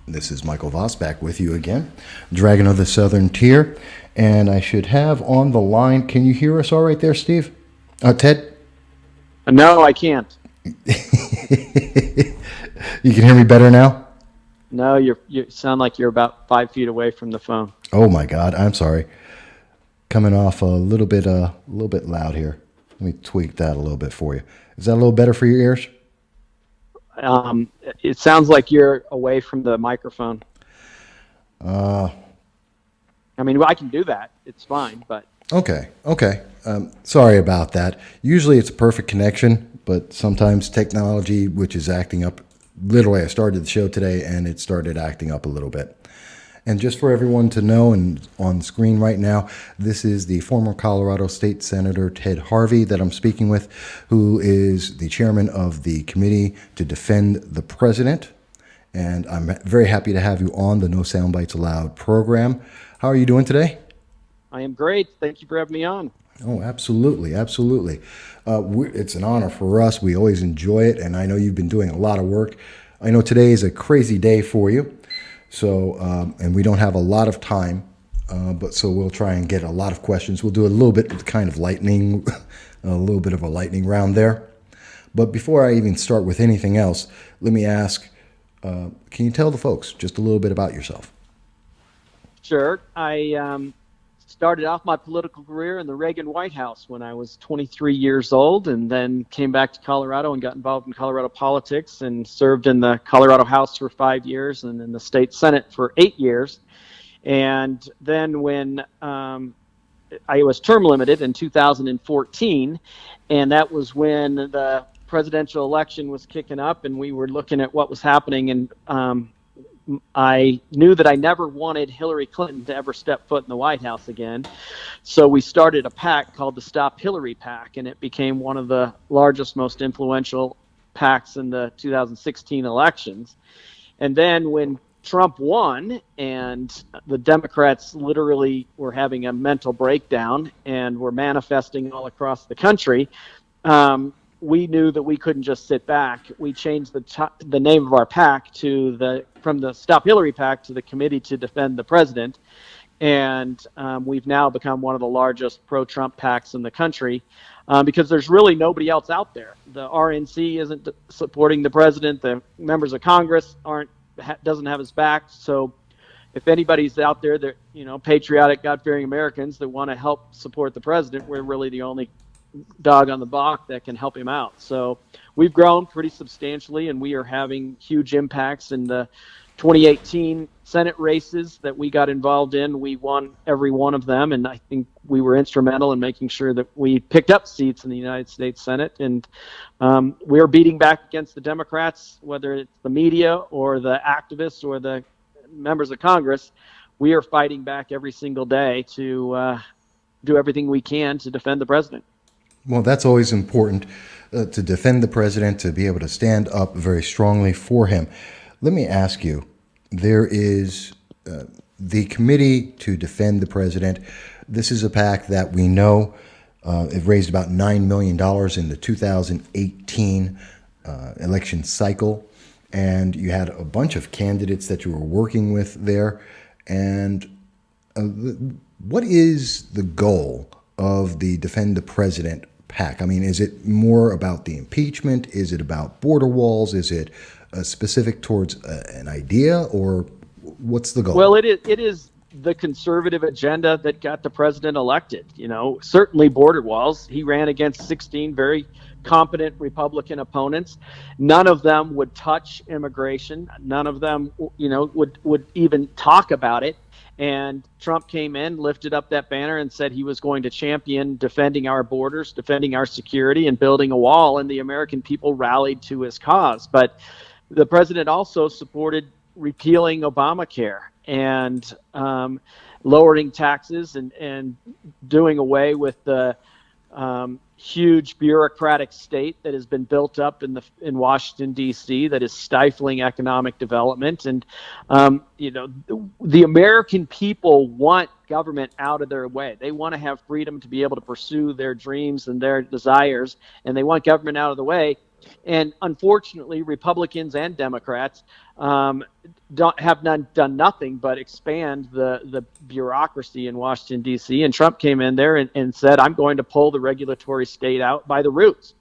This is Michael Voss back with you again, Dragon of the Southern Tier, and I should have on the line. Can you hear us all right there, Steve? Ted? No, I can't. You can hear me better now? No, you sound like you're about 5 feet away from the phone. Oh my God, I'm sorry. Coming off a little bit loud here. Let me tweak that a little bit for you. Is that a little better for your ears? It sounds like you're away from the microphone. I mean, I can do that. It's fine, but Okay. Sorry about that. Usually it's a perfect connection, but sometimes technology, which is acting up. Literally, I started the show today and it started acting up a little bit. And just for everyone to know, and on screen right now, this is the former Colorado State Senator Ted Harvey that I'm speaking with, who is the chairman of the Committee to Defend the President. And I'm very happy to have you on the No Soundbites Allowed program. How are you doing today? I am great. Thank you for having me on. Oh, absolutely. It's an honor for us. We always enjoy it, and I know you've been doing a lot of work. I know today is a crazy day for you. So, and we don't have a lot of time, but so we'll try and get a lot of questions. We'll do a little bit of kind of lightning, a little bit of a lightning round there. But before I even start with anything else, let me ask, can you tell the folks just a little bit about yourself? Sure. I started off my political career in the Reagan White House when I was 23 years old, and then came back to Colorado and got involved in Colorado politics and served in the Colorado House for 5 years and in the state Senate for 8 years. And then when I was term limited in 2014, and that was when the presidential election was kicking up and we were looking at what was happening, and I knew that I never wanted Hillary Clinton to ever step foot in the White House again. So we started a PAC called the Stop Hillary PAC, and it became one of the largest, most influential PACs in the 2016 elections. And then when Trump won and the Democrats literally were having a mental breakdown and were manifesting all across the country, we knew that we couldn't just sit back. We changed the name of our PAC from the Stop Hillary PAC to the Committee to Defend the President. And we've now become one of the largest pro-Trump PACs in the country because there's really nobody else out there. The RNC isn't supporting the president. The members of Congress doesn't have his back. So if anybody's out there that, patriotic, God-fearing Americans that want to help support the president, we're really the only dog on the block that can help him out. So we've grown pretty substantially, and we are having huge impacts in the 2018 Senate races that we got involved in. We won every one of them, and I think we were instrumental in making sure that we picked up seats in the United States Senate. And we're beating back against the Democrats, whether it's the media or the activists or the members of Congress. We are fighting back every single day to do everything we can to defend the president. Well, that's always important to defend the president, to be able to stand up very strongly for him. Let me ask you, there is the Committee to Defend the President. This is a PAC that we know it raised about $9 million in the 2018 election cycle. And you had a bunch of candidates that you were working with there. And what is the goal of the Defend the President PAC? I mean, is it more about the impeachment? Is it about border walls? Is it specific towards an idea, or what's the goal? Well, it is the conservative agenda that got the president elected. Certainly border walls. He ran against 16 very competent Republican opponents. None of them would touch immigration. None of them, would even talk about it. And Trump came in, lifted up that banner, and said he was going to champion defending our borders, defending our security, and building a wall. And the American people rallied to his cause. But the president also supported repealing Obamacare and lowering taxes and doing away with the huge bureaucratic state that has been built up in Washington, D.C., that is stifling economic development. And, the American people want government out of their way. They want to have freedom to be able to pursue their dreams and their desires, and they want government out of the way And unfortunately, Republicans and Democrats done nothing but expand the bureaucracy in Washington, D.C. And Trump came in there and said, I'm going to pull the regulatory state out by the roots.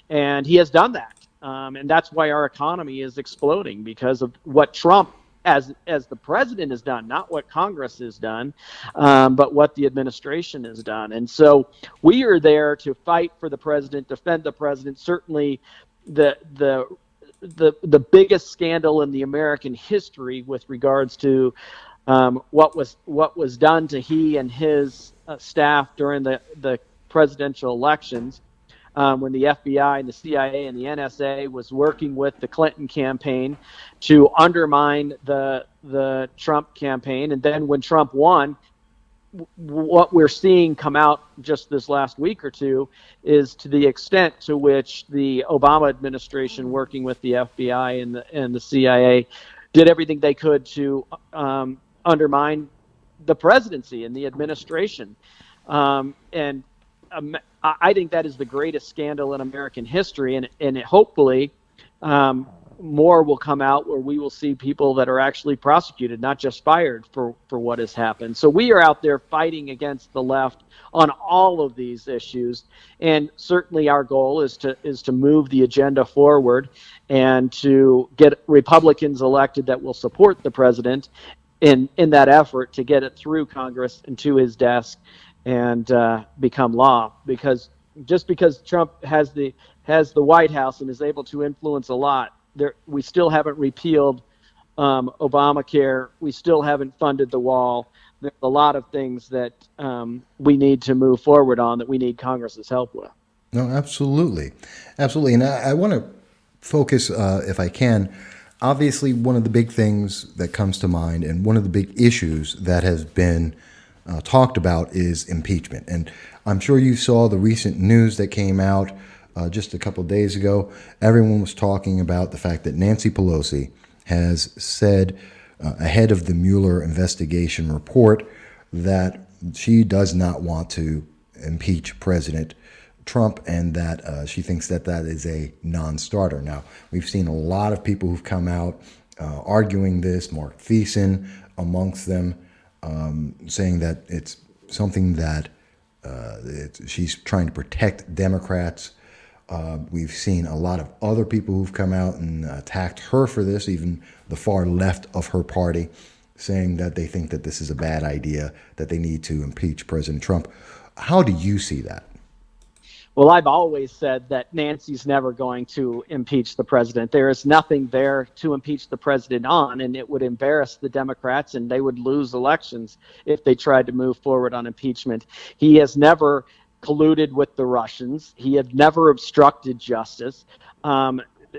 And he has done that. And that's why our economy is exploding, because of what Trump, as the president, has done, not what Congress has done, but what the administration has done. And so we are there to fight for the president, defend the president. Certainly the biggest scandal in the American history with regards to what was done to he and his staff during the presidential elections, when the FBI and the CIA and the NSA was working with the Clinton campaign to undermine the Trump campaign. And then when Trump won, what we're seeing come out just this last week or two is to the extent to which the Obama administration, working with the FBI and the CIA, did everything they could to undermine the presidency and the administration. I think that is the greatest scandal in American history, and hopefully more will come out where we will see people that are actually prosecuted, not just fired for what has happened. So we are out there fighting against the left on all of these issues, and certainly our goal is to move the agenda forward and to get Republicans elected that will support the president in that effort to get it through Congress and to his desk and become law. Because just because Trump has the White House and is able to influence a lot, we still haven't repealed Obamacare. We still haven't funded the wall. There's a lot of things that we need to move forward on that we need Congress's help with. No, absolutely. Absolutely. And I want to focus, if I can, obviously one of the big things that comes to mind and one of the big issues that has been talked about is impeachment. And I'm sure you saw the recent news that came out just a couple of days ago. Everyone was talking about the fact that Nancy Pelosi has said ahead of the Mueller investigation report that she does not want to impeach President Trump, and that she thinks that is a non-starter. Now, we've seen a lot of people who've come out arguing this, Mark Thiessen amongst them, saying that it's something that she's trying to protect Democrats. We've seen a lot of other people who've come out and attacked her for this, even the far left of her party, saying that they think that this is a bad idea, that they need to impeach President Trump. How do you see that? Well, I've always said that Nancy's never going to impeach the president. There is nothing there to impeach the president on, and it would embarrass the Democrats, and they would lose elections if they tried to move forward on impeachment. He has never colluded with the Russians. He has never obstructed justice.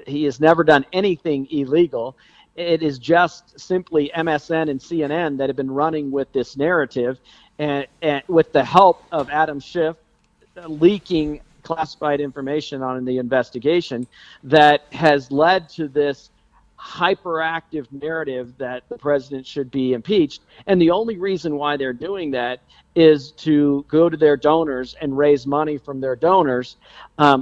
He has never done anything illegal. It is just simply MSN and CNN that have been running with this narrative, and with the help of Adam Schiff leaking classified information on the investigation, that has led to this hyperactive narrative that the president should be impeached. And the only reason why they're doing that is to go to their donors and raise money from their donors,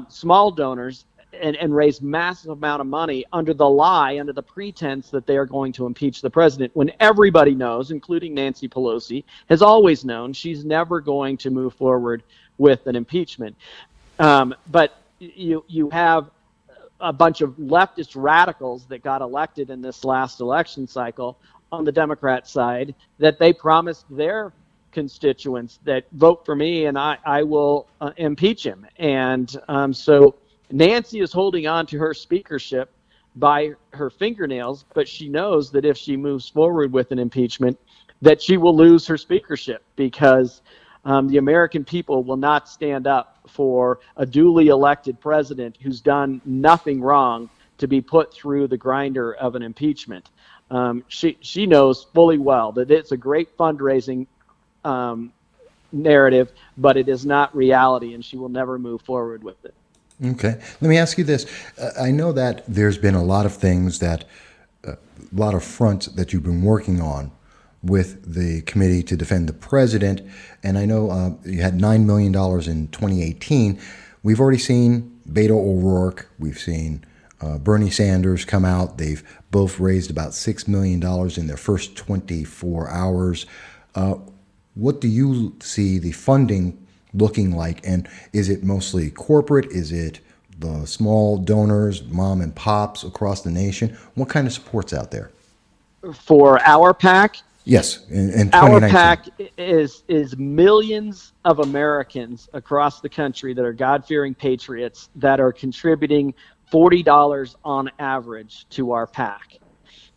small donors, and raise massive amount of money under the pretense that they are going to impeach the president, when everybody knows, including Nancy Pelosi, has always known she's never going to move forward with an impeachment. But you have a bunch of leftist radicals that got elected in this last election cycle on the Democrat side, that they promised their constituents that vote for me and I will impeach him. And so Nancy is holding on to her speakership by her fingernails, but she knows that if she moves forward with an impeachment, that she will lose her speakership, because the American people will not stand up for a duly elected president who's done nothing wrong to be put through the grinder of an impeachment. She knows fully well that it's a great fundraising narrative, but it is not reality, and she will never move forward with it. Okay. Let me ask you this. I know that there's been a lot of things a lot of fronts that you've been working on with the Committee to Defend the President. And I know you had $9 million in 2018. We've already seen Beto O'Rourke. We've seen Bernie Sanders come out. They've both raised about $6 million in their first 24 hours. What do you see the funding looking like? And is it mostly corporate? Is it the small donors, mom and pops across the nation? What kind of support's out there? For our PAC, Yes, in our 2019. PAC is millions of Americans across the country that are God-fearing patriots that are contributing $40 on average to our PAC.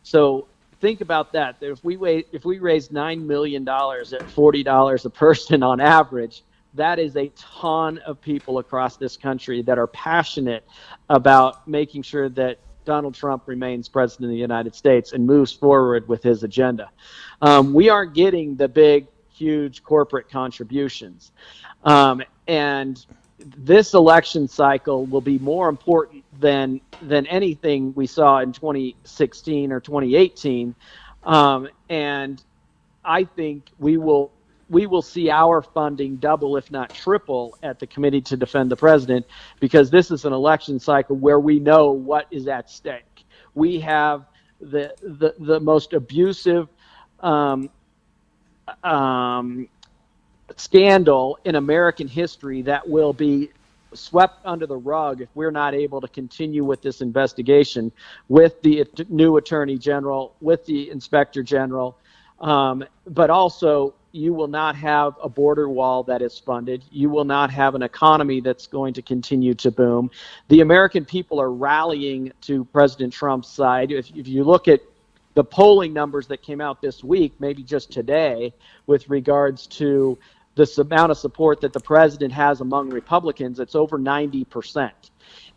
So think about that. If we raise $9 million at $40 a person on average, that is a ton of people across this country that are passionate about making sure that Donald Trump remains president of the United States and moves forward with his agenda. We aren't getting the big, huge corporate contributions. And this election cycle will be more important than anything we saw in 2016 or 2018. And I think we will see our funding double, if not triple, at the Committee to Defend the President, because this is an election cycle where we know what is at stake. We have the most abusive scandal in American history that will be swept under the rug if we're not able to continue with this investigation with the new Attorney General, with the Inspector General. But also, you will not have a border wall that is funded. You will not have an economy that's going to continue to boom. The American people are rallying to President Trump's side. If you look at the polling numbers that came out this week, maybe just today, with regards to the amount of support that the president has among Republicans, it's over 90%.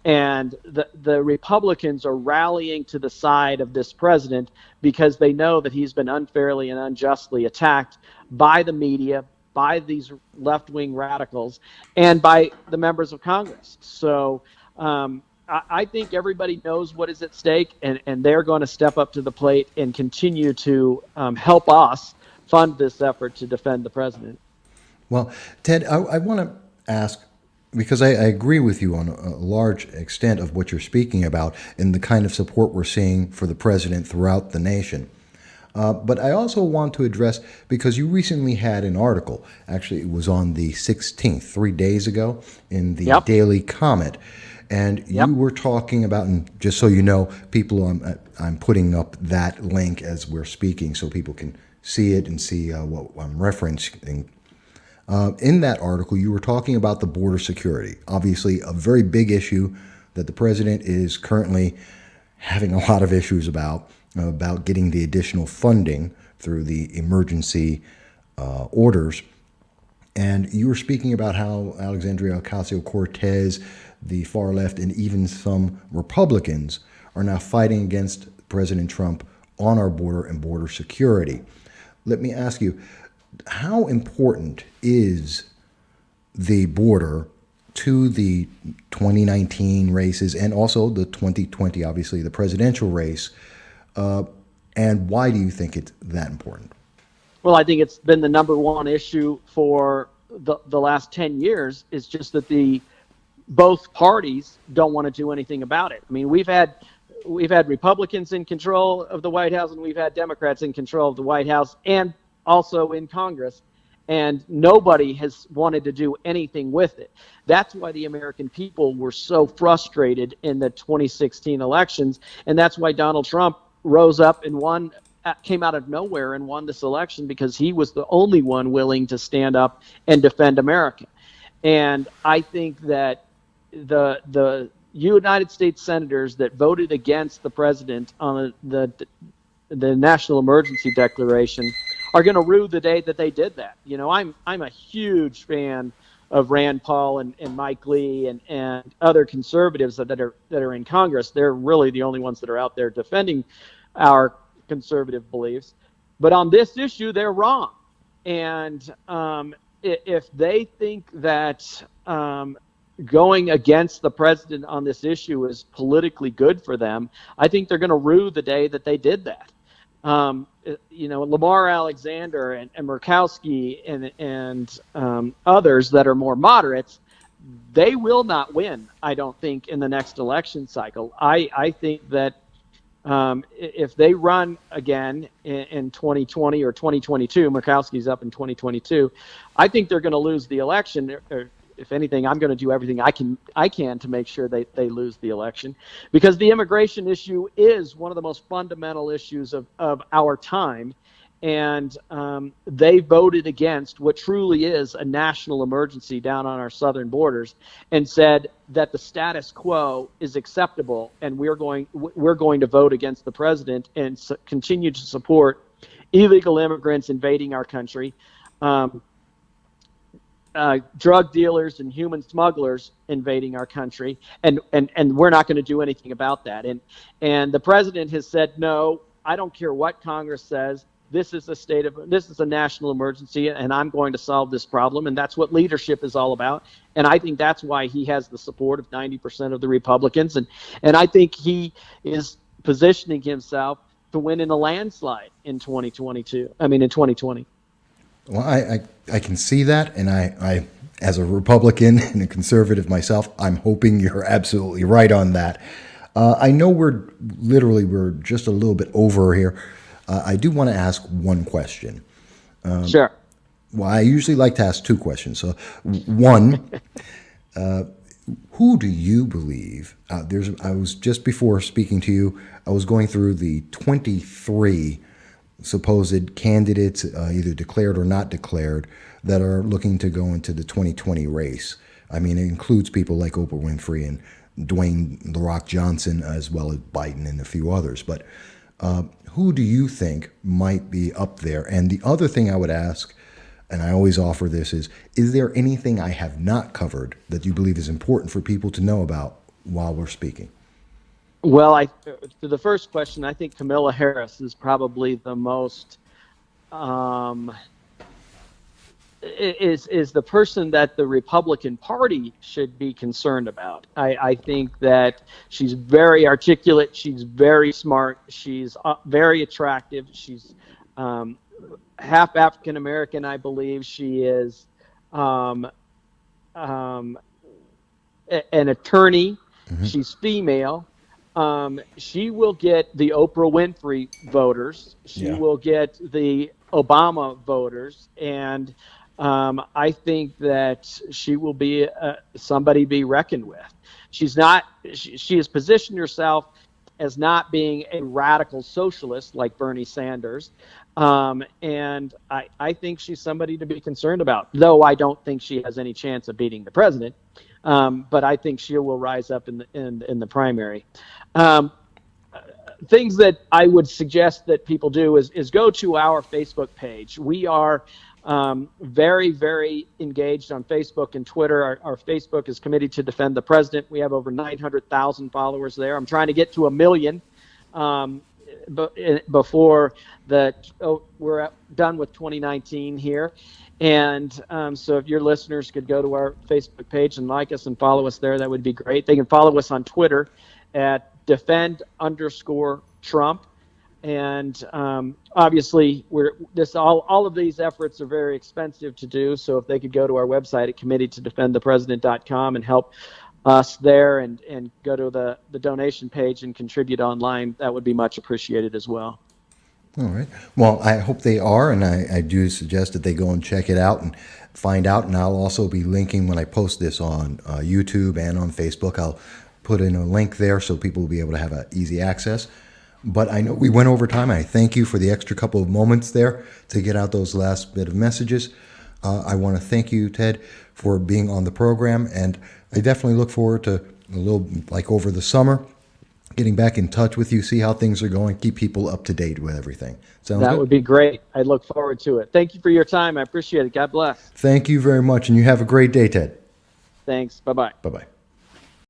And the Republicans are rallying to the side of this president because they know that he's been unfairly and unjustly attacked by the media, by these left-wing radicals, and by the members of Congress. So I think everybody knows what is at stake, and they're going to step up to the plate and continue to help us fund this effort to defend the president. Well, Ted, I want to ask, because I agree with you on a large extent of what you're speaking about and the kind of support we're seeing for the president throughout the nation. But I also want to address, because you recently had an article, actually it was on the 16th, 3 days ago, in the Daily Comet, and you were talking about, and just so you know, people, I'm putting up that link as we're speaking so people can see it and see what I'm referencing. In that article, you were talking about the border security, obviously a very big issue that the president is currently having a lot of issues about getting the additional funding through the emergency orders. And you were speaking about how Alexandria Ocasio-Cortez, the far left, and even some Republicans are now fighting against President Trump on our border and border security. Let me ask you, how important is the border to the 2019 races and also the 2020, obviously, the presidential race? And why do you think it's that important? Well, I think it's been the number one issue for the last 10 years. Is just that both parties don't want to do anything about it. I mean, we've had Republicans in control of the White House, and we've had Democrats in control of the White House and also in Congress, and nobody has wanted to do anything with it. That's why the American people were so frustrated in the 2016 elections, and that's why Donald Trump rose up and came out of nowhere and won this election, because he was the only one willing to stand up and defend America. And I think that the United States senators that voted against the president on the national emergency declaration are going to rue the day that they did that. You know, I'm a huge fan of Rand Paul and Mike Lee and other conservatives that are in Congress. They're really the only ones that are out there defending our conservative beliefs. But on this issue, they're wrong. And if they think that going against the president on this issue is politically good for them, I think they're going to rue the day that they did that. Lamar Alexander and Murkowski and others that are more moderates, they will not win, I don't think, in the next election cycle. I think that if they run again in 2020 or 2022, Murkowski's up in 2022, I think they're going to lose the election. Or if anything, I'm going to do everything I can to make sure they lose the election, because the immigration issue is one of the most fundamental issues of our time. And they voted against what truly is a national emergency down on our southern borders, and said that the status quo is acceptable, and we're going to vote against the president and continue to support illegal immigrants invading our country, drug dealers and human smugglers invading our country, and we're not going to do anything about that. And the president has said, no, I don't care what Congress says. This is a national emergency, and I'm going to solve this problem. And that's what leadership is all about. And I think that's why he has the support of 90% of the Republicans. And I think he is positioning himself to win in a landslide in 2020. Well, I can see that, and I as a Republican and a conservative myself, I'm hoping you're absolutely right on that. I know we're just a little bit over here. I do want to ask one question. Sure. Well, I usually like to ask two questions. So, one, who do you believe? I was just before speaking to you, I was going through the 23 supposed candidates, either declared or not declared, that are looking to go into the 2020 race. I mean, it includes people like Oprah Winfrey and Dwayne "The Rock" Johnson, as well as Biden and a few others. But who do you think might be up there? And the other thing I would ask, and I always offer this, is there anything I have not covered that you believe is important for people to know about while we're speaking? Well, to the first question, I think Kamala Harris is probably the most is the person that the Republican Party should be concerned about. I think that she's very articulate, she's very smart, she's very attractive, she's half African American, I believe. She is an attorney. Mm-hmm. She's female. She will get the Oprah Winfrey voters. She will get the Obama voters, and I think that she will be somebody to be reckoned with. She has positioned herself as not being a radical socialist like Bernie Sanders, and I think she's somebody to be concerned about, though I don't think she has any chance of beating the president. But I think she will rise up in the primary. Things that I would suggest that people do is go to our Facebook page. We are very, very engaged on Facebook and Twitter. Our Facebook is Committee to Defend the President. We have over 900,000 followers there. I'm trying to get to 1 million before we're done with 2019 here. And so if your listeners could go to our Facebook page and like us and follow us there, that would be great. They can follow us on Twitter at defend_Trump. And obviously, all of these efforts are very expensive to do. So if they could go to our website at committeetodefendthepresident.com and help us there, and go to the donation page and contribute online, that would be much appreciated as well. All right. Well, I hope they are, and I do suggest that they go and check it out and find out. And I'll also be linking when I post this on YouTube and on Facebook. I'll put in a link there so people will be able to have easy access. But I know we went over time. I thank you for the extra couple of moments there to get out those last bit of messages. I want to thank you, Ted, for being on the program, and I definitely look forward to a little, like over the summer, getting back in touch with you, see how things are going, keep people up to date with everything. Sounds good? That would be great. I look forward to it. Thank you for your time. I appreciate it. God bless. Thank you very much, and you have a great day, Ted. Thanks. Bye-bye. Bye-bye.